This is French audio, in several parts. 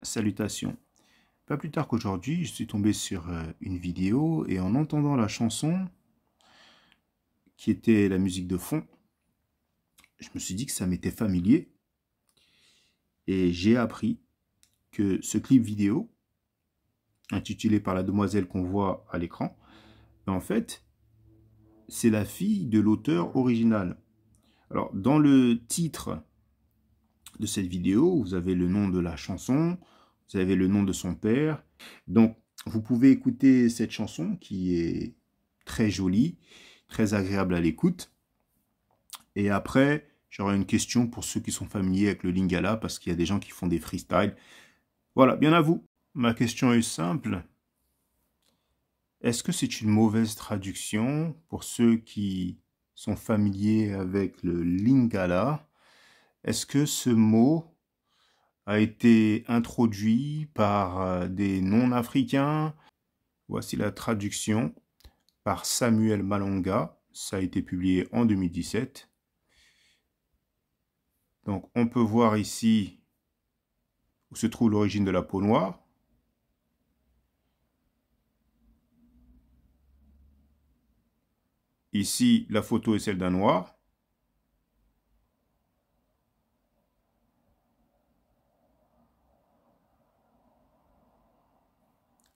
Salutations. Pas plus tard qu'aujourd'hui, je suis tombé sur une vidéo et en entendant la chanson, qui était la musique de fond, je me suis dit que ça m'était familier et j'ai appris que ce clip vidéo, intitulé par la demoiselle qu'on voit à l'écran, en fait, c'est la fille de l'auteur original. Alors, dans le titre de cette vidéo, vous avez le nom de la chanson, vous avez le nom de son père. Donc, vous pouvez écouter cette chanson qui est très jolie, très agréable à l'écoute. Et après, j'aurai une question pour ceux qui sont familiers avec le Lingala, parce qu'il y a des gens qui font des freestyles. Voilà, bien à vous. Ma question est simple. Est-ce que c'est une mauvaise traduction pour ceux qui sont familiers avec le Lingala? Est-ce que ce mot a été introduit par des non-africains? Voici la traduction par Samuel Malonga. Ça a été publié en 2017. Donc on peut voir ici où se trouve l'origine de la peau noire. Ici, la photo est celle d'un noir.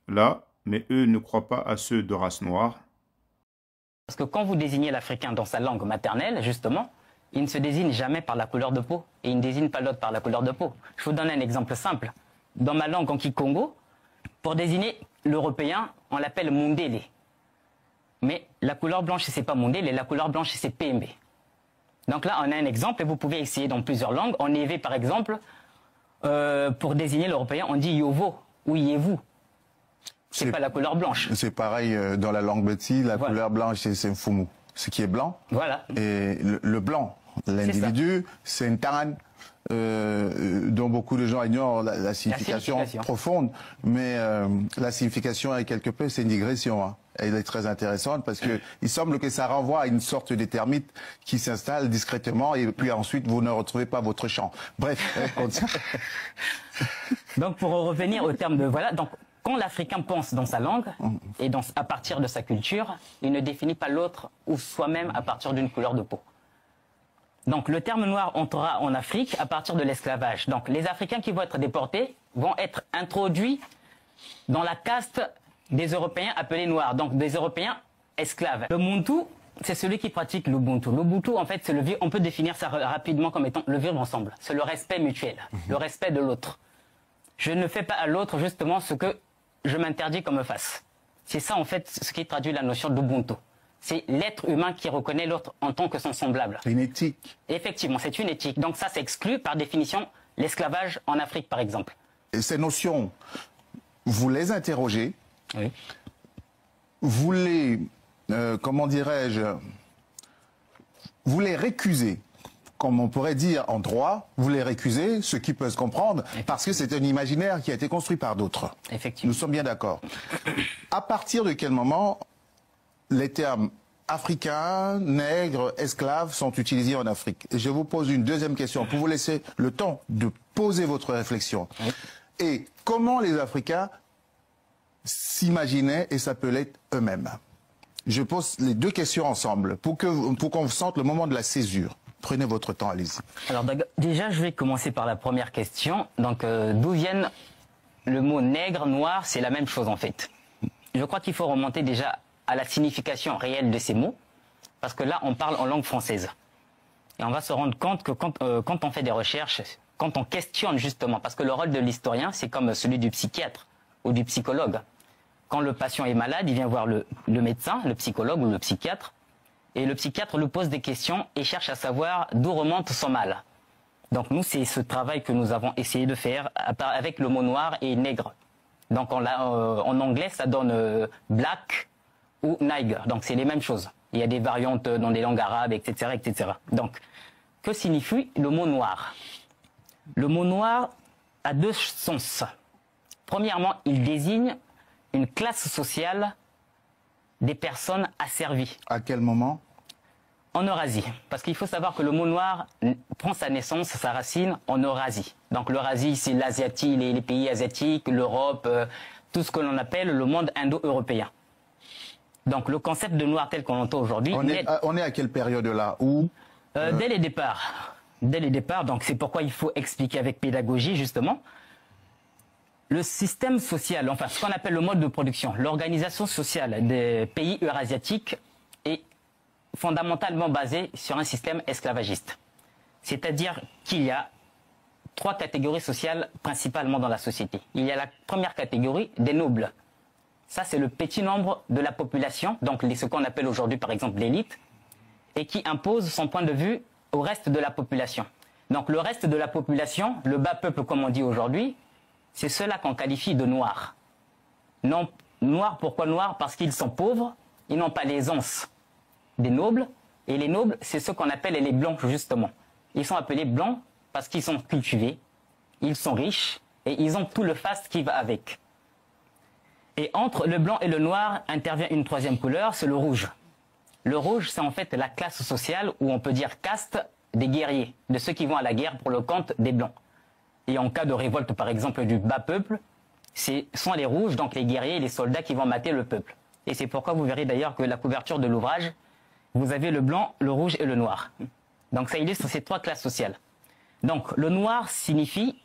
Là, mais eux ne croient pas à ceux de race noire. Parce que quand vous désignez l'Africain dans sa langue maternelle, justement, il ne se désigne jamais par la couleur de peau et il ne désigne pas l'autre par la couleur de peau. Je vous donne un exemple simple. Dans ma langue en Kikongo, pour désigner l'Européen, on l'appelle Mundele. Mais la couleur blanche, c'est pas Mundele, la couleur blanche, c'est Pembe. Donc là, on a un exemple et vous pouvez essayer dans plusieurs langues. En Ewe, par exemple, pour désigner l'Européen, on dit Yovo ou Yevu. C'est pas la couleur blanche. C'est pareil dans la langue Beti, la couleur blanche c'est Mfumu, ce qui est blanc. Voilà. Et le blanc, l'individu, c'est une Taran, dont beaucoup de gens ignorent la signification profonde. Mais la signification est quelque peu, c'est une digression. Hein. Elle est très intéressante parce que il semble que ça renvoie à une sorte de termite qui s'installe discrètement et puis ensuite vous ne retrouvez pas votre champ. Bref. Donc pour revenir au terme de voilà, donc quand l'Africain pense dans sa langue et à partir de sa culture, il ne définit pas l'autre ou soi-même à partir d'une couleur de peau. Donc le terme noir entrera en Afrique à partir de l'esclavage. Donc les Africains qui vont être déportés vont être introduits dans la caste des Européens appelés noirs, donc des Européens esclaves. Le Muntu, c'est celui qui pratique l'Ubuntu. L'Ubuntu, en fait, c'est on peut définir ça rapidement comme étant le vivre ensemble. C'est le respect mutuel, le respect de l'autre. Je ne fais pas à l'autre justement ce que je m'interdis qu'on me fasse. C'est ça, en fait, ce qui traduit la notion d'Ubuntu. C'est l'être humain qui reconnaît l'autre en tant que son semblable. C'est une éthique. Effectivement, c'est une éthique. Donc ça s'exclut par définition l'esclavage en Afrique, par exemple. Et ces notions, vous les interrogez, oui. Vous les, comment dirais-je, vous les récusez. Comme on pourrait dire en droit, vous les récusez, ce qui peut se comprendre, parce que c'est un imaginaire qui a été construit par d'autres. Effectivement. Nous sommes bien d'accord. À partir de quel moment les termes africain, nègre, esclave sont utilisés en Afrique? Et je vous pose une deuxième question pour vous laisser le temps de poser votre réflexion. Oui. Et comment les Africains s'imaginaient et s'appelaient eux-mêmes? Je pose les deux questions ensemble pour qu'on sente le moment de la césure. Prenez votre temps, allez-y. Alors déjà, je vais commencer par la première question. Donc, d'où viennent le mot nègre, noir? C'est la même chose en fait. Je crois qu'il faut remonter déjà à la signification réelle de ces mots, parce que là, on parle en langue française. Et on va se rendre compte que quand on fait des recherches, quand on questionne justement, parce que le rôle de l'historien, c'est comme celui du psychiatre ou du psychologue. Quand le patient est malade, il vient voir le médecin, le psychologue ou le psychiatre, et le psychiatre lui pose des questions et cherche à savoir d'où remonte son mal. Donc nous, c'est ce travail que nous avons essayé de faire avec le mot noir et nègre. Donc en anglais, ça donne black ou nigger. Donc c'est les mêmes choses. Il y a des variantes dans des langues arabes, etc., etc. Donc, que signifie le mot noir? Le mot noir a deux sens. Premièrement, il désigne une classe sociale des personnes asservies. À quel moment? En Eurasie. Parce qu'il faut savoir que le mot noir prend sa naissance, sa racine en Eurasie. Donc l'Eurasie, c'est l'Asiatique, les pays asiatiques, l'Europe, tout ce que l'on appelle le monde indo-européen. Donc le concept de noir tel qu'on l'entend aujourd'hui... On est à quelle période là? Dès les départs. Dès les départs, donc c'est pourquoi il faut expliquer avec pédagogie justement. Le système social, enfin ce qu'on appelle le mode de production, l'organisation sociale des pays eurasiatiques est fondamentalement basée sur un système esclavagiste. C'est-à-dire qu'il y a 3 catégories sociales principalement dans la société. Il y a la première catégorie des nobles. Ça, c'est le petit nombre de la population, donc ce qu'on appelle aujourd'hui par exemple l'élite, et qui impose son point de vue au reste de la population. Donc le reste de la population, le bas peuple comme on dit aujourd'hui, c'est ceux-là qu'on qualifie de noirs. Non, noirs, pourquoi noirs? Parce qu'ils sont pauvres, ils n'ont pas l'aisance des nobles, et les nobles, c'est ceux qu'on appelle les blancs justement. Ils sont appelés blancs parce qu'ils sont cultivés, ils sont riches, et ils ont tout le faste qui va avec. Et entre le blanc et le noir intervient une 3e couleur, c'est le rouge. Le rouge, c'est en fait la classe sociale, ou on peut dire caste, des guerriers, de ceux qui vont à la guerre pour le compte des blancs. Et en cas de révolte, par exemple, du bas peuple, ce sont les rouges, donc les guerriers et les soldats qui vont mater le peuple. Et c'est pourquoi vous verrez d'ailleurs que la couverture de l'ouvrage, vous avez le blanc, le rouge et le noir. Donc ça illustre ces 3 classes sociales. Donc le noir signifie,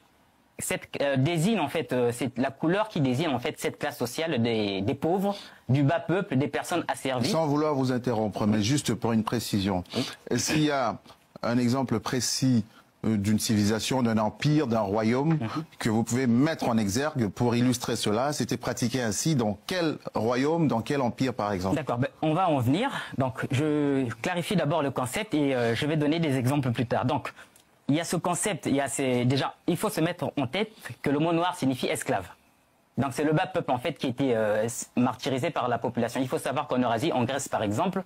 désigne en fait, c'est la couleur qui désigne en fait cette classe sociale des pauvres, du bas peuple, des personnes asservies. Sans vouloir vous interrompre, mais juste pour une précision, est-ce qu'il y a un exemple précis d'une civilisation, d'un empire, d'un royaume que vous pouvez mettre en exergue pour illustrer cela? C'était pratiqué ainsi dans quel royaume, dans quel empire par exemple? D'accord, on va en venir. Donc je clarifie d'abord le concept et je vais donner des exemples plus tard. Donc il y a ce concept, déjà il faut se mettre en tête que le mot noir signifie esclave. Donc c'est le bas peuple en fait qui a été martyrisé par la population. Il faut savoir qu'en Eurasie, en Grèce par exemple,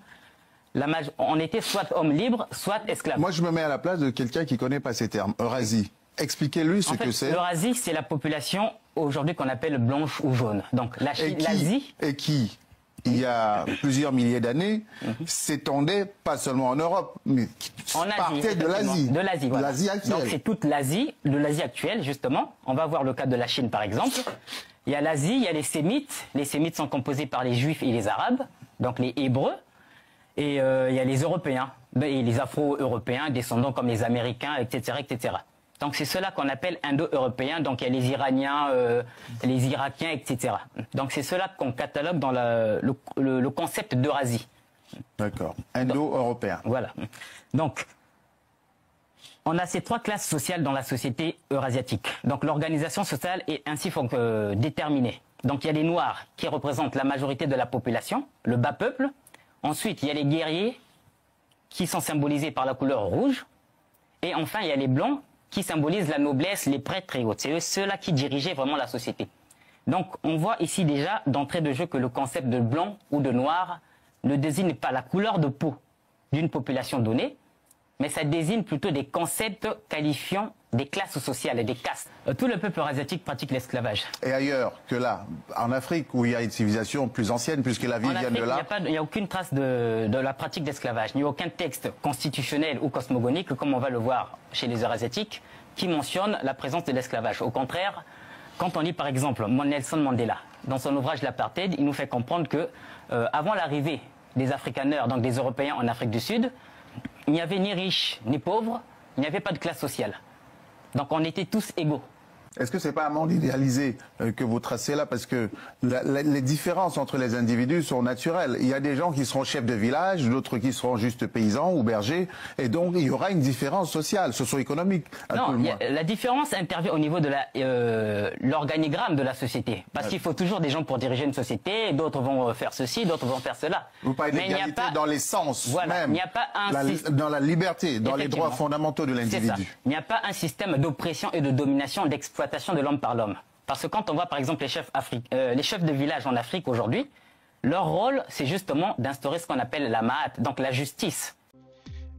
on était soit homme libre, soit esclave. Moi, je me mets à la place de quelqu'un qui ne connaît pas ces termes. Eurasie, expliquez-lui ce que c'est. L'Eurasie, c'est la population aujourd'hui qu'on appelle blanche ou jaune. Donc l'Asie... Et qui, il y a plusieurs milliers d'années, s'étendait pas seulement en Europe, mais partait de l'Asie. De l'Asie, voilà. L'Asie actuelle. Donc c'est toute l'Asie, de l'Asie actuelle, justement. On va voir le cas de la Chine, par exemple. Il y a l'Asie, il y a les Sémites. Les Sémites sont composés par les Juifs et les Arabes, donc les Hébreux. Et il y a les Européens, et les Afro-Européens, descendants comme les Américains, etc., etc. Donc c'est cela qu'on appelle Indo-Européens, donc il y a les Iraniens, les Irakiens, etc. Donc c'est cela qu'on catalogue dans le concept d'Eurasie. D'accord, Indo-Européen. Voilà. Donc, on a ces 3 classes sociales dans la société eurasiatique. Donc l'organisation sociale est ainsi déterminée. Donc il y a les Noirs qui représentent la majorité de la population, le bas peuple. Ensuite, il y a les guerriers qui sont symbolisés par la couleur rouge. Et enfin, il y a les blancs qui symbolisent la noblesse, les prêtres et autres. C'est ceux-là qui dirigeaient vraiment la société. Donc, on voit ici déjà, d'entrée de jeu, que le concept de blanc ou de noir ne désigne pas la couleur de peau d'une population donnée, mais ça désigne plutôt des concepts qualifiant des classes sociales et des castes. Tout le peuple eurasiatique pratique l'esclavage. Et ailleurs que là, en Afrique, où il y a une civilisation plus ancienne, puisque la ville vient de là... Il n'y a aucune trace de la pratique d'esclavage. Il n'y a aucun texte constitutionnel ou cosmogonique, comme on va le voir chez les eurasiatiques, qui mentionne la présence de l'esclavage. Au contraire, quand on lit par exemple Nelson Mandela, dans son ouvrage L'Apartheid, il nous fait comprendre que avant l'arrivée des Afrikaners, donc des Européens en Afrique du Sud, il n'y avait ni riches ni pauvres, il n'y avait pas de classe sociale. Donc on était tous égaux. Est-ce que c'est pas un monde idéalisé que vous tracez là? Parce que les différences entre les individus sont naturelles. Il y a des gens qui seront chefs de village, d'autres qui seront juste paysans ou bergers. Et donc, il y aura une différence sociale, socio-économique. Non, la différence intervient au niveau de l'organigramme de la société. Parce qu'il faut toujours des gens pour diriger une société. D'autres vont faire ceci, d'autres vont faire cela. Vous parlez d'égalité dans l'essence voilà, même. Il n'y a pas dans la liberté, dans les droits fondamentaux de l'individu. Il n'y a pas un système d'oppression et de domination, d'exploitation de l'homme par l'homme. Parce que quand on voit par exemple les chefs de village en Afrique aujourd'hui, leur rôle c'est justement d'instaurer ce qu'on appelle la ma'at, donc la justice.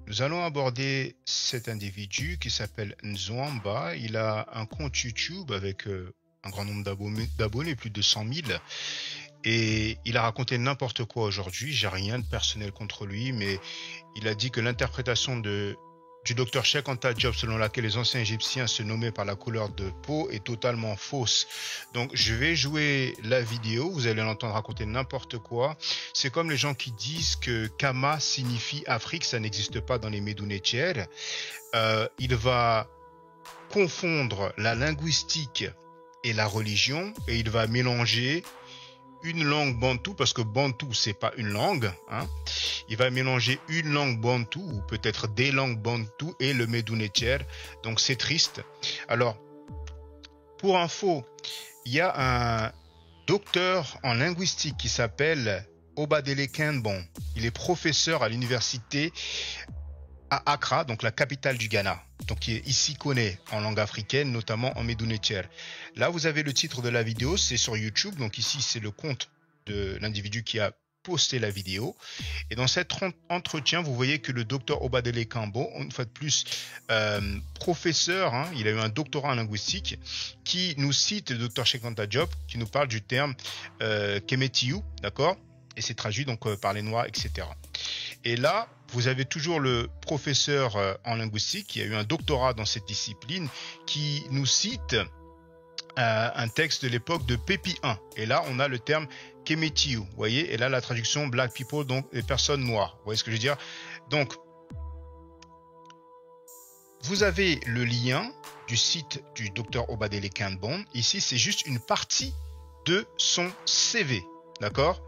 Nous allons aborder cet individu qui s'appelle Nzwamba. Il a un compte YouTube avec un grand nombre d'abonnés, plus de 100 000. Et il a raconté n'importe quoi aujourd'hui. J'ai rien de personnel contre lui, mais il a dit que l'interprétation de du Dr Cheikh Anta Diop selon laquelle les anciens Égyptiens se nommaient par la couleur de peau est totalement fausse. Donc je vais jouer la vidéo, vous allez l'entendre raconter n'importe quoi. C'est comme les gens qui disent que Kama signifie Afrique, ça n'existe pas dans les Médounétières. Il va confondre la linguistique et la religion et il va mélanger une langue bantou, parce que bantou c'est pas une langue, hein. Il va mélanger une langue bantou ou peut-être des langues bantou et le médounétière, donc c'est triste. Alors pour info, il y a un docteur en linguistique qui s'appelle Obadele Kinbon. Il est professeur à l'université à Accra, donc la capitale du Ghana, donc qui est ici connu en langue africaine, notamment en médounétière. Là, vous avez le titre de la vidéo, c'est sur YouTube, donc ici, c'est le compte de l'individu qui a posté la vidéo. Et dans cet entretien, vous voyez que le docteur Obadele Kinbon, une fois de plus, professeur, hein, il a eu un doctorat en linguistique, qui nous cite le docteur Cheikh Anta Diop, qui nous parle du terme Kemetiu, d'accord? Et c'est traduit donc par les Noirs, etc. Et là, vous avez toujours le professeur en linguistique qui a eu un doctorat dans cette discipline qui nous cite un texte de l'époque de Pépi 1. Et là, on a le terme Kemetiu, vous voyez, et là, la traduction Black People, donc les personnes noires. Vous voyez ce que je veux dire? Donc, vous avez le lien du site du docteur Obadele Kinbon. Ici, c'est juste une partie de son CV, d'accord?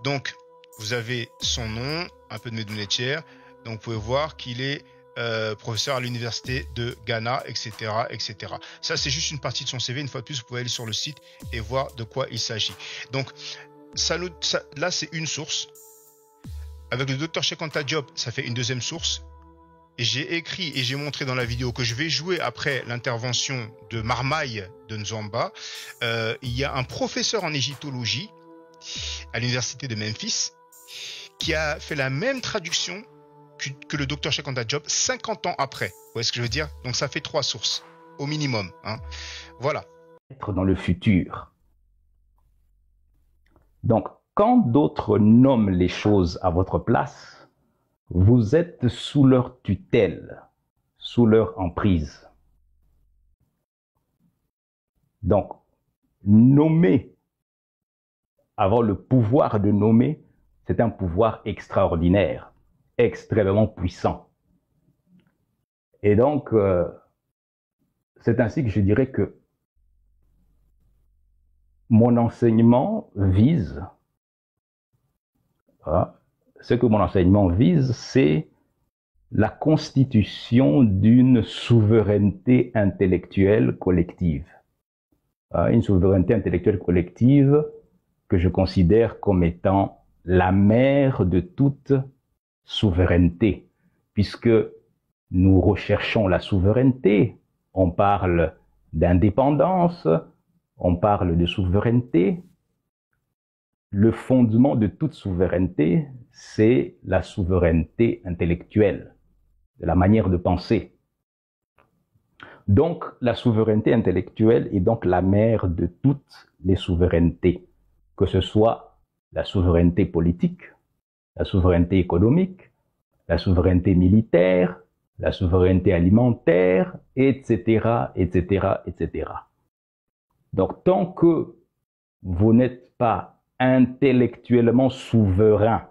Donc, vous avez son nom, un peu de médounétière. Donc, vous pouvez voir qu'il est professeur à l'université de Ghana, etc., etc. Ça, c'est juste une partie de son CV. Une fois de plus, vous pouvez aller sur le site et voir de quoi il s'agit. Donc, là, c'est une source. Avec le Dr Cheikh Anta Diop, ça fait une deuxième source. Et j'ai écrit et j'ai montré dans la vidéo que je vais jouer après l'intervention de Marmaille de Nzouamba. Il y a un professeur en égyptologie à l'université de Memphis qui a fait la même traduction que le docteur Cheikh Anta Diop 50 ans après. Vous voyez ce que je veux dire? Donc ça fait 3 sources, au minimum, hein. Voilà. Être dans le futur. Donc, quand d'autres nomment les choses à votre place, vous êtes sous leur tutelle, sous leur emprise. Donc, nommer, avoir le pouvoir de nommer, c'est un pouvoir extraordinaire, extrêmement puissant. Et donc, c'est ainsi que je dirais que mon enseignement vise, ce que mon enseignement vise, c'est la constitution d'une souveraineté intellectuelle collective. Une souveraineté intellectuelle collective que je considère comme étant la mère de toute souveraineté, puisque nous recherchons la souveraineté, on parle d'indépendance, on parle de souveraineté. Le fondement de toute souveraineté, c'est la souveraineté intellectuelle, de la manière de penser. Donc, la souveraineté intellectuelle est donc la mère de toutes les souverainetés, que ce soit la souveraineté politique, la souveraineté économique, la souveraineté militaire, la souveraineté alimentaire, etc., etc., etc. Donc, tant que vous n'êtes pas intellectuellement souverain,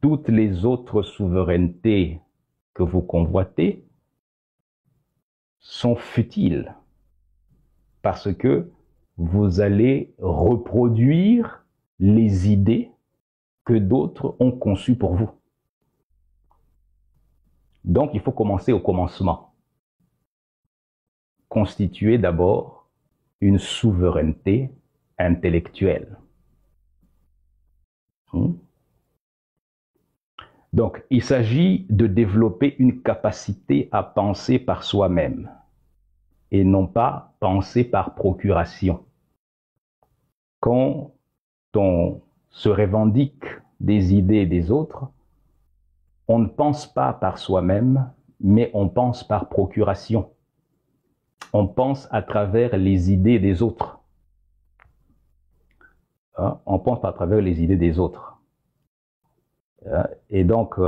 toutes les autres souverainetés que vous convoitez sont futiles, parce que vous allez reproduire les idées que d'autres ont conçues pour vous. Donc, il faut commencer au commencement. Constituer d'abord une souveraineté intellectuelle. Donc, il s'agit de développer une capacité à penser par soi-même et non pas penser par procuration. Quand on se revendique des idées des autres, on ne pense pas par soi-même, mais on pense par procuration. On pense à travers les idées des autres. On pense à travers les idées des autres. Et donc,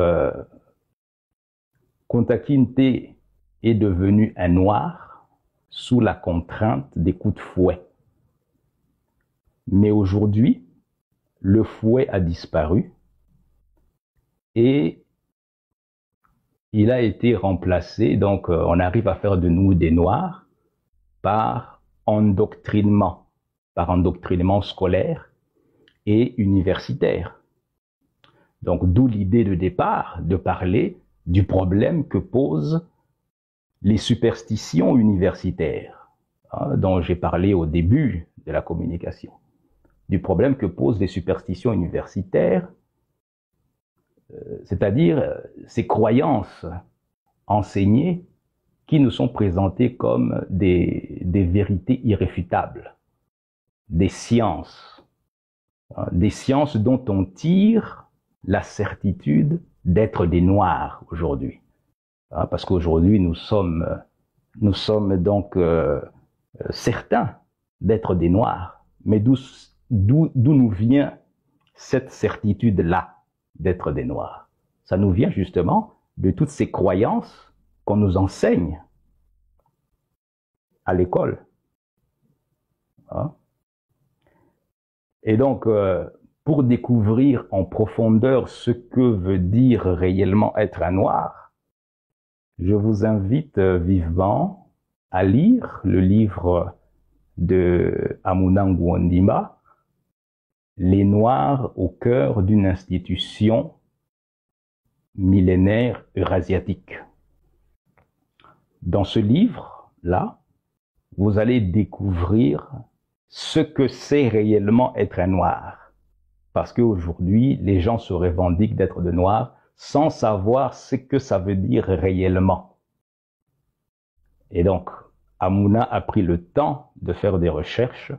Kunta Kinte est devenu un noir sous la contrainte des coups de fouet. Mais aujourd'hui, le fouet a disparu et il a été remplacé, donc on arrive à faire de nous des noirs par endoctrinement scolaire et universitaire. Donc d'où l'idée de départ de parler du problème que posent les superstitions universitaires, dont j'ai parlé au début de la communication, du problème que posent les superstitions universitaires, c'est-à-dire ces croyances enseignées qui nous sont présentées comme des vérités irréfutables, des sciences dont on tire la certitude d'être des noirs aujourd'hui. Parce qu'aujourd'hui, nous sommes donc certains d'être des noirs. Mais d'où nous vient cette certitude-là d'être des noirs? Ça nous vient justement de toutes ces croyances qu'on nous enseigne à l'école. Et donc, pour découvrir en profondeur ce que veut dire réellement être un noir, je vous invite vivement à lire le livre de Amuna Nguondimba, Les Noirs au cœur d'une institution millénaire eurasiatique. Dans ce livre-là, vous allez découvrir ce que c'est réellement être un noir. Parce qu'aujourd'hui, les gens se revendiquent d'être de noirs sans savoir ce que ça veut dire réellement. Et donc, Amuna a pris le temps de faire des recherches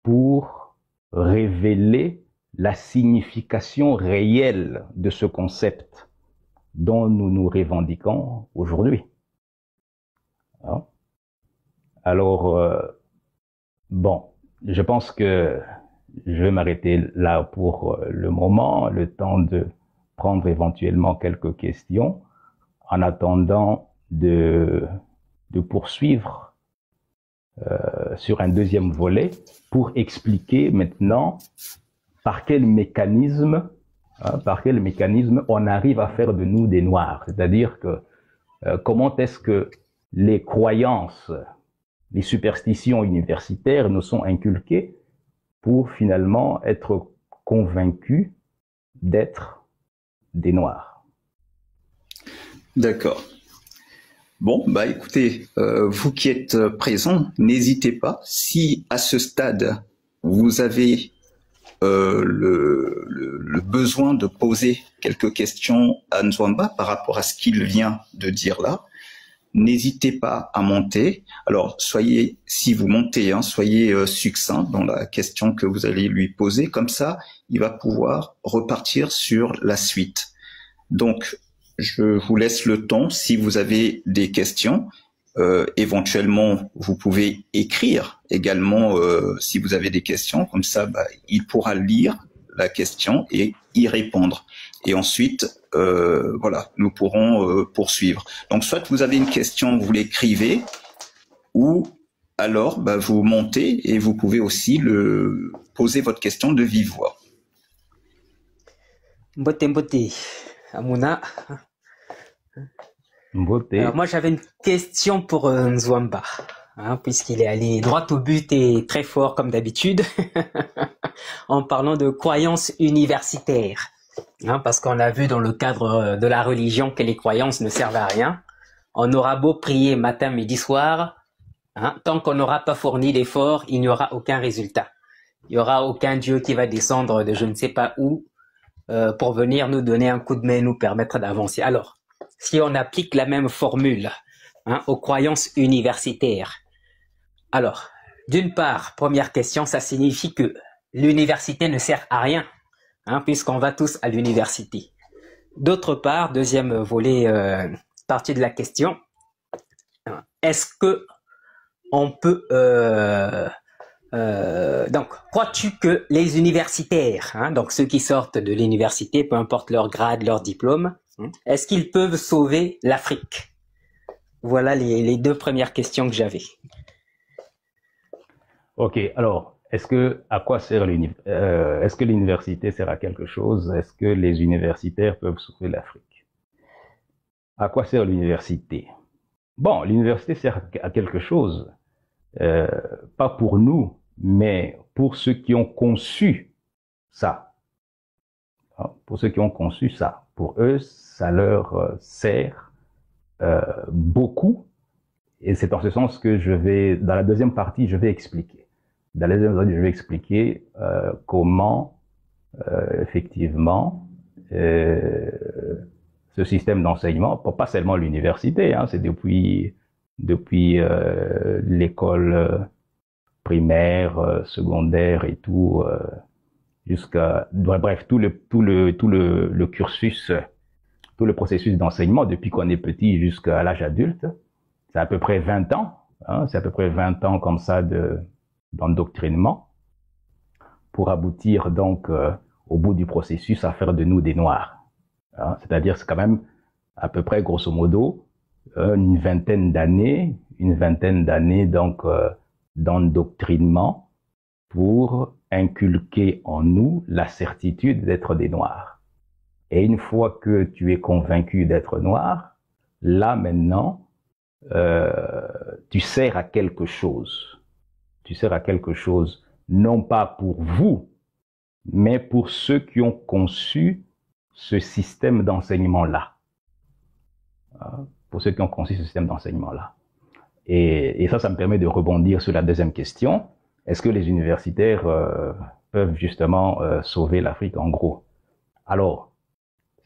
pour révéler la signification réelle de ce concept dont nous nous revendiquons aujourd'hui. Alors, bon, je pense que je vais m'arrêter là pour le moment, le temps de prendre éventuellement quelques questions, en attendant de poursuivre sur un deuxième volet pour expliquer maintenant par quel mécanisme on arrive à faire de nous des noirs. C'est-à-dire que comment est-ce que les croyances, les superstitions universitaires nous sont inculquées pour finalement être convaincus d'être des noirs. D'accord. Bon, bah écoutez, vous qui êtes présents, n'hésitez pas, si à ce stade vous avez le besoin de poser quelques questions à Nzwamba par rapport à ce qu'il vient de dire là, n'hésitez pas à monter. Alors, si vous montez, soyez succinct dans la question que vous allez lui poser. Comme ça, il va pouvoir repartir sur la suite. Donc, je vous laisse le temps. Si vous avez des questions, éventuellement, vous pouvez écrire également si vous avez des questions. Comme ça, il pourra lire la question et y répondre. Et ensuite, voilà, nous pourrons poursuivre. Donc, soit vous avez une question, vous l'écrivez, ou alors vous montez et vous pouvez aussi poser votre question de vive voix. Mbote, Amuna. Mbote. Alors moi, j'avais une question pour Nzwamba, puisqu'il est allé droit au but et très fort comme d'habitude, en parlant de croyances universitaires. Parce qu'on a vu dans le cadre de la religion que les croyances ne servent à rien. On aura beau prier matin, midi, soir, tant qu'on n'aura pas fourni d'efforts, il n'y aura aucun résultat. Il n'y aura aucun Dieu qui va descendre de je ne sais pas où pour venir nous donner un coup de main et nous permettre d'avancer. Alors, si on applique la même formule aux croyances universitaires, alors, d'une part, première question, ça signifie que l'université ne sert à rien. Puisqu'on va tous à l'université. D'autre part, deuxième volet, partie de la question, est-ce que on peut donc crois-tu que les universitaires, donc ceux qui sortent de l'université, peu importe leur grade, leur diplôme, Est-ce qu'ils peuvent sauver l'Afrique? Voilà les deux premières questions que j'avais. Ok, alors, est-ce que l'université sert à quelque chose? Est-ce que les universitaires peuvent sauver l'Afrique? À quoi sert l'université? Bon, l'université sert à quelque chose, pas pour nous, mais pour ceux qui ont conçu ça. Pour ceux qui ont conçu ça. Pour eux, ça leur sert beaucoup. Et c'est en ce sens que dans la deuxième partie, je vais expliquer. Dans la deuxième partie, je vais expliquer comment, effectivement, ce système d'enseignement, pas seulement l'université, c'est depuis l'école primaire, secondaire et tout, bref, tout le cursus, tout le processus d'enseignement depuis qu'on est petit jusqu'à l'âge adulte. C'est à peu près 20 ans, c'est à peu près 20 ans comme ça d'endoctrinement pour aboutir donc au bout du processus à faire de nous des Noirs. C'est-à-dire c'est quand même à peu près grosso modo une vingtaine d'années donc d'endoctrinement pour inculquer en nous la certitude d'être des Noirs. Et une fois que tu es convaincu d'être noir, là maintenant tu sers à quelque chose. Tu sers à quelque chose, non pas pour vous, mais pour ceux qui ont conçu ce système d'enseignement-là. Pour ceux qui ont conçu ce système d'enseignement-là. Et ça me permet de rebondir sur la deuxième question. Est-ce que les universitaires peuvent justement sauver l'Afrique en gros? Alors,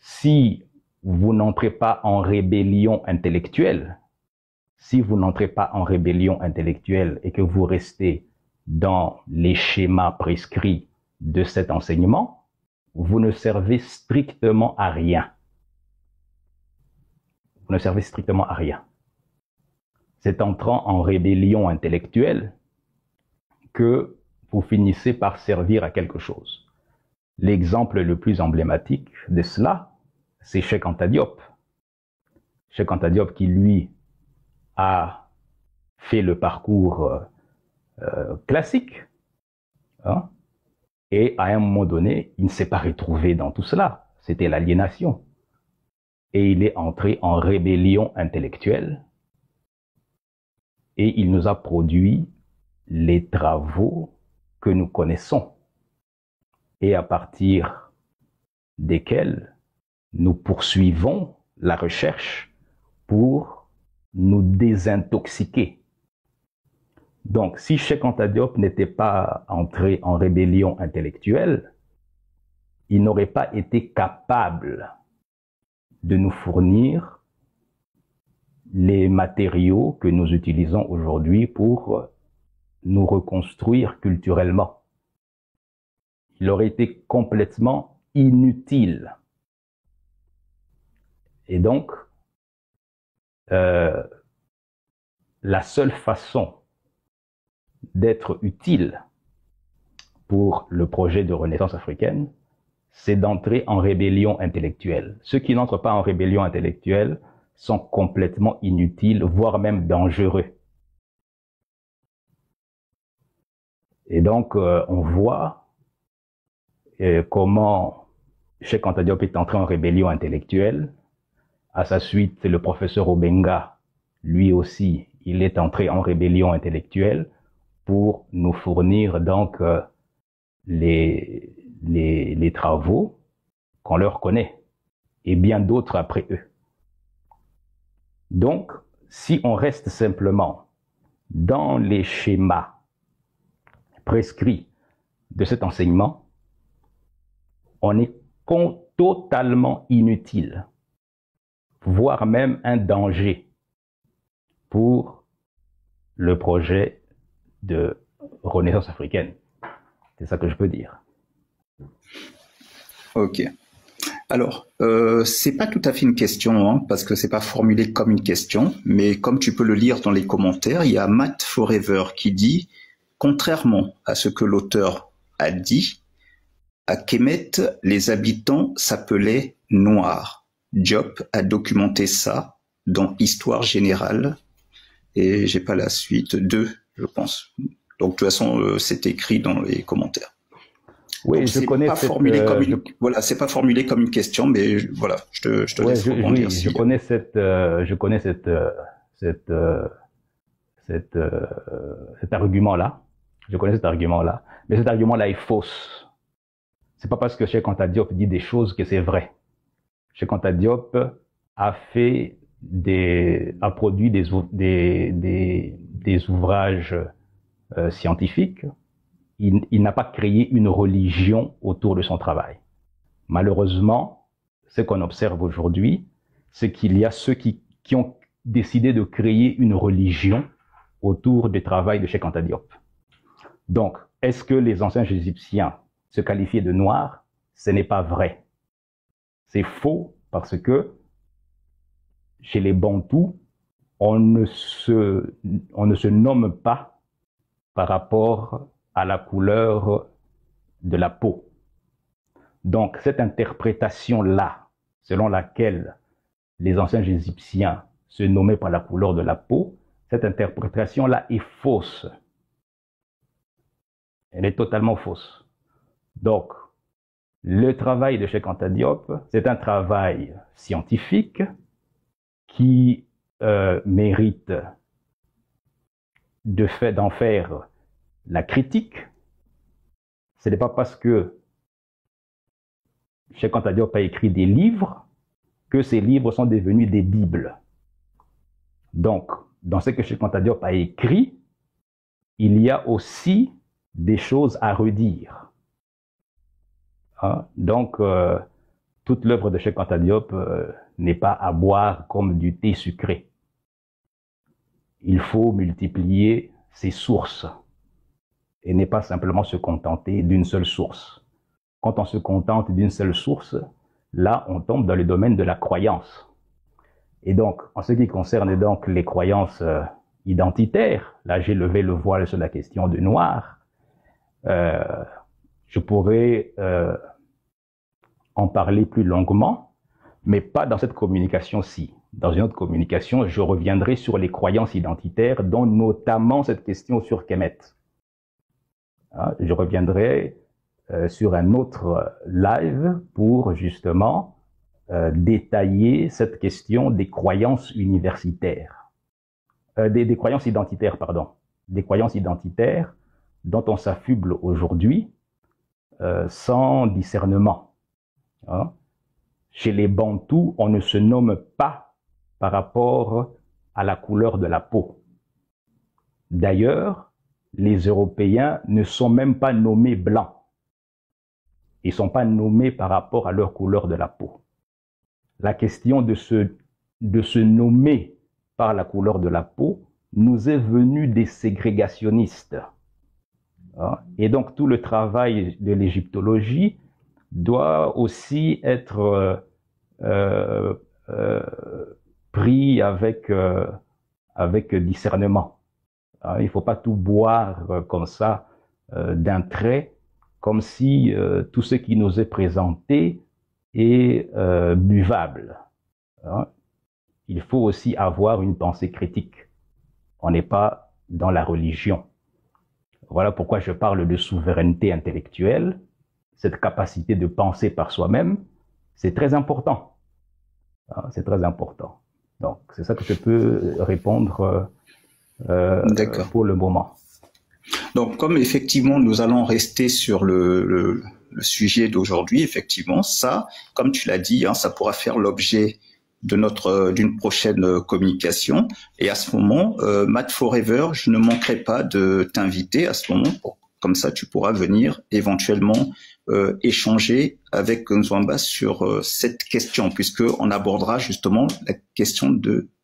si vous n'entrez pas en rébellion intellectuelle, et que vous restez dans les schémas prescrits de cet enseignement, vous ne servez strictement à rien. Vous ne servez strictement à rien. C'est entrant en rébellion intellectuelle que vous finissez par servir à quelque chose. L'exemple le plus emblématique de cela, c'est Cheikh Anta Diop. Cheikh Anta Diop qui, lui, a fait le parcours classique, et à un moment donné, il ne s'est pas retrouvé dans tout cela. C'était l'aliénation. Et il est entré en rébellion intellectuelle et il nous a produit les travaux que nous connaissons et à partir desquels nous poursuivons la recherche pour nous désintoxiquer. Donc, si Cheikh Anta Diop n'était pas entré en rébellion intellectuelle, il n'aurait pas été capable de nous fournir les matériaux que nous utilisons aujourd'hui pour nous reconstruire culturellement. Il aurait été complètement inutile. Et donc, la seule façon d'être utile pour le projet de renaissance africaine, c'est d'entrer en rébellion intellectuelle. Ceux qui n'entrent pas en rébellion intellectuelle sont complètement inutiles, voire même dangereux. Et donc, on voit comment Cheikh Anta Diop est entré en rébellion intellectuelle. À sa suite, le professeur Obenga, lui aussi, il est entré en rébellion intellectuelle pour nous fournir donc les travaux qu'on leur connaît, et bien d'autres après eux. Donc, si on reste simplement dans les schémas prescrits de cet enseignement, on est totalement inutile, voire même un danger pour le projet de renaissance africaine. C'est ça que je peux dire. Ok. Alors, c'est pas tout à fait une question, parce que c'est pas formulé comme une question, mais comme tu peux le lire dans les commentaires, il y a Matt Forever qui dit, contrairement à ce que l'auteur a dit, à Kemet, les habitants s'appelaient Noirs. Diop a documenté ça dans Histoire générale, et j'ai pas la suite, 2, je pense. Donc de toute façon, c'est écrit dans les commentaires. Oui, donc, je connais pas formulé comme une, voilà, c'est pas formulé comme une question, mais voilà, je te laisse rebondir. Oui, je connais cet argument-là. Je connais cet argument-là, mais cet argument-là est fausse. C'est pas parce que Cheikh Anta Diop dit des choses que c'est vrai. Cheikh Anta Diop a produit des ouvrages scientifiques. Il n'a pas créé une religion autour de son travail. Malheureusement, ce qu'on observe aujourd'hui, c'est qu'il y a ceux qui ont décidé de créer une religion autour du travail de Cheikh Anta Diop. Donc, est-ce que les anciens égyptiens se qualifiaient de noirs? Ce n'est pas vrai. C'est faux parce que chez les Bantous, on ne se nomme pas par rapport à la couleur de la peau. Donc, cette interprétation-là, selon laquelle les anciens Égyptiens se nommaient par la couleur de la peau, cette interprétation-là est fausse. Elle est totalement fausse. Donc, le travail de Cheikh Anta Diop, c'est un travail scientifique qui mérite d'en faire la critique. Ce n'est pas parce que Cheikh Anta Diop a écrit des livres que ces livres sont devenus des bibles. Donc, dans ce que Cheikh Anta Diop a écrit, il y a aussi des choses à redire. Hein? Donc, toute l'œuvre de Cheikh Anta Diop n'est pas à boire comme du thé sucré. Il faut multiplier ses sources et n'est pas simplement se contenter d'une seule source. Quand on se contente d'une seule source, là, on tombe dans le domaine de la croyance. Et donc, en ce qui concerne donc les croyances identitaires, là, j'ai levé le voile sur la question de noir. Je pourrais en parler plus longuement, mais pas dans cette communication-ci. Dans une autre communication, je reviendrai sur les croyances identitaires, dont notamment cette question sur Kemet. Hein, je reviendrai sur un autre live pour justement détailler cette question des croyances universitaires, des croyances identitaires, pardon, des croyances identitaires dont on s'affuble aujourd'hui sans discernement. Hein. Chez les Bantous, on ne se nomme pas par rapport à la couleur de la peau. D'ailleurs, les Européens ne sont même pas nommés blancs. Ils ne sont pas nommés par rapport à leur couleur de la peau. La question de se nommer par la couleur de la peau nous est venue des ségrégationnistes. Et donc tout le travail de l'égyptologie doit aussi être pris avec discernement. Il ne faut pas tout boire comme ça d'un trait, comme si tout ce qui nous est présenté est buvable. Il faut aussi avoir une pensée critique. On n'est pas dans la religion. Voilà pourquoi je parle de souveraineté intellectuelle. Cette capacité de penser par soi-même, c'est très important. C'est très important. Donc, c'est ça que je peux répondre pour le moment. Donc, comme effectivement, nous allons rester sur le sujet d'aujourd'hui, effectivement, ça, comme tu l'as dit, hein, ça pourra faire l'objet d'une prochaine communication. Et à ce moment, Math Forever, je ne manquerai pas de t'inviter à ce moment. Comme ça, tu pourras venir éventuellement échanger avec Nzouamba sur cette question, puisqu'on abordera justement la question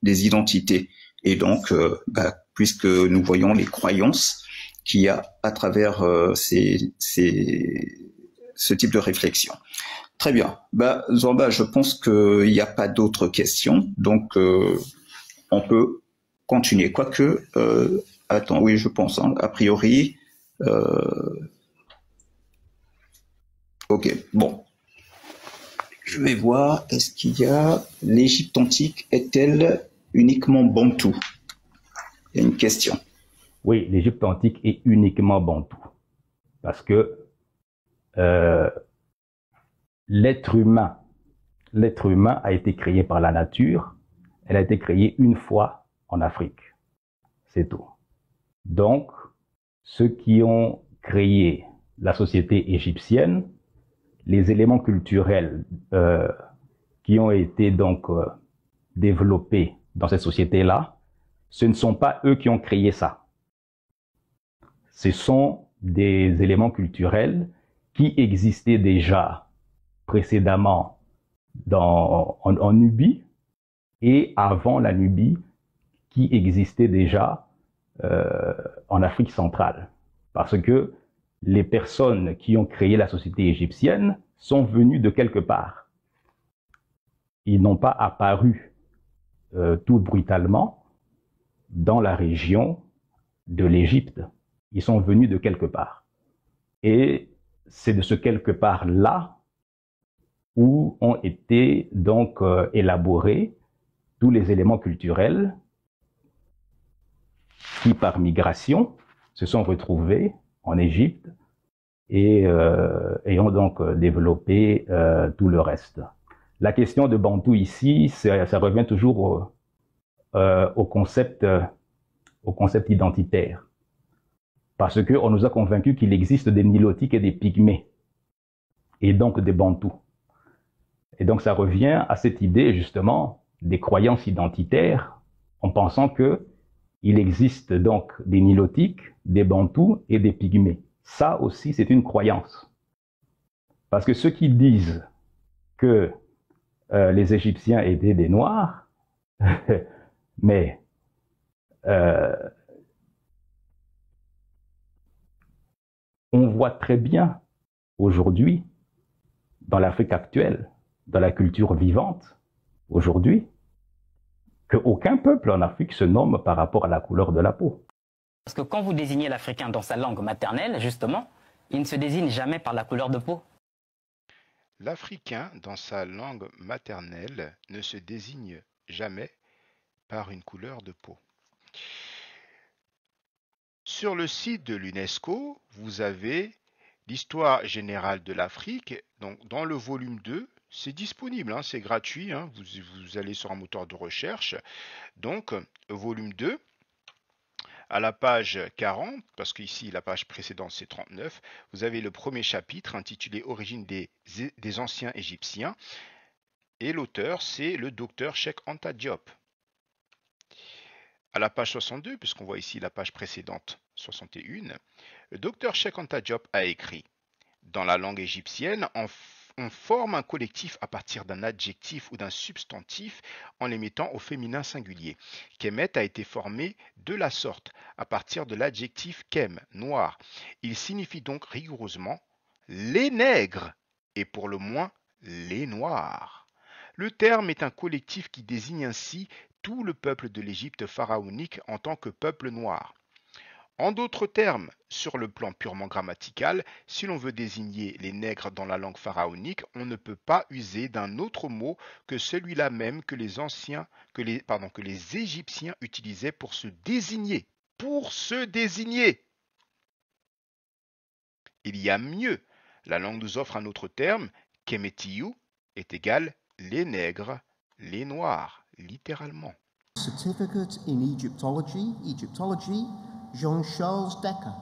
des identités. Et donc, puisque nous voyons les croyances qu'il y a à travers ce type de réflexion. Très bien. Nzouamba, je pense qu'il n'y a pas d'autres questions, donc on peut continuer. Quoique, attends, oui, je pense, hein, a priori. Ok, bon. Je vais voir, est-ce qu'il y a... L'Égypte antique est-elle uniquement bantou? Il y a une question. Oui, l'Égypte antique est uniquement bantou. Parce que l'être humain a été créé par la nature. Elle a été créée une fois en Afrique. C'est tout. Donc, ceux qui ont créé la société égyptienne, les éléments culturels qui ont été donc développés dans cette société-là, ce ne sont pas eux qui ont créé ça. Ce sont des éléments culturels qui existaient déjà précédemment en Nubie et avant la Nubie, qui existaient déjà en Afrique centrale. Parce que les personnes qui ont créé la société égyptienne sont venues de quelque part. Ils n'ont pas apparu tout brutalement dans la région de l'Égypte. Ils sont venus de quelque part. Et c'est de ce quelque part-là où ont été donc élaborés tous les éléments culturels qui, par migration, se sont retrouvés en Égypte et ont donc développé tout le reste. La question de Bantou ici, ça revient toujours au concept identitaire. Parce qu'on nous a convaincus qu'il existe des Nilotiques et des Pygmées, et donc des Bantous. Et donc ça revient à cette idée justement des croyances identitaires, en pensant que il existe donc des Nilotiques, des Bantous et des Pygmées. Ça aussi, c'est une croyance. Parce que ceux qui disent que les Égyptiens étaient des Noirs, mais on voit très bien aujourd'hui, dans l'Afrique actuelle, dans la culture vivante, aujourd'hui, qu'aucun peuple en Afrique se nomme par rapport à la couleur de la peau. Parce que quand vous désignez l'Africain dans sa langue maternelle, justement, il ne se désigne jamais par la couleur de peau. L'Africain, dans sa langue maternelle, ne se désigne jamais par une couleur de peau. Sur le site de l'UNESCO, vous avez l'histoire générale de l'Afrique. Donc, dans le volume 2, c'est disponible, hein, c'est gratuit. Hein, vous allez sur un moteur de recherche. Donc, volume 2, à la page 40, parce qu'ici la page précédente c'est 39, vous avez le premier chapitre intitulé Origine des anciens Égyptiens. Et l'auteur, c'est le docteur Cheikh Anta Diop. À la page 62, puisqu'on voit ici la page précédente, 61, le docteur Cheikh Anta Diop a écrit « Dans la langue égyptienne, on forme un collectif à partir d'un adjectif ou d'un substantif en les mettant au féminin singulier. Kemet a été formé de la sorte, à partir de l'adjectif kem, noir. Il signifie donc rigoureusement les nègres et pour le moins les noirs. Le terme est un collectif qui désigne ainsi tout le peuple de l'Égypte pharaonique en tant que peuple noir. En d'autres termes, sur le plan purement grammatical, si l'on veut désigner les nègres dans la langue pharaonique, on ne peut pas user d'un autre mot que celui-là même que les Égyptiens utilisaient pour se désigner. Pour se désigner. Il y a mieux. La langue nous offre un autre terme, Kemetiyu est égal les nègres, les noirs, littéralement. Certificate in Egyptology, Jean-Charles Decker.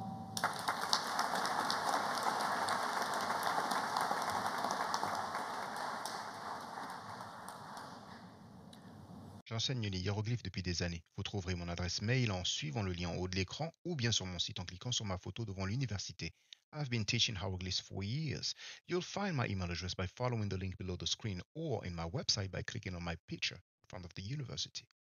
J'enseigne les hiéroglyphes depuis des années. Vous trouverez mon adresse mail en suivant le lien en haut de l'écran ou bien sur mon site en cliquant sur ma photo devant l'université. I've been teaching hieroglyphs for years. You'll find my email address by following the link below the screen or in my website by clicking on my picture in front of the university.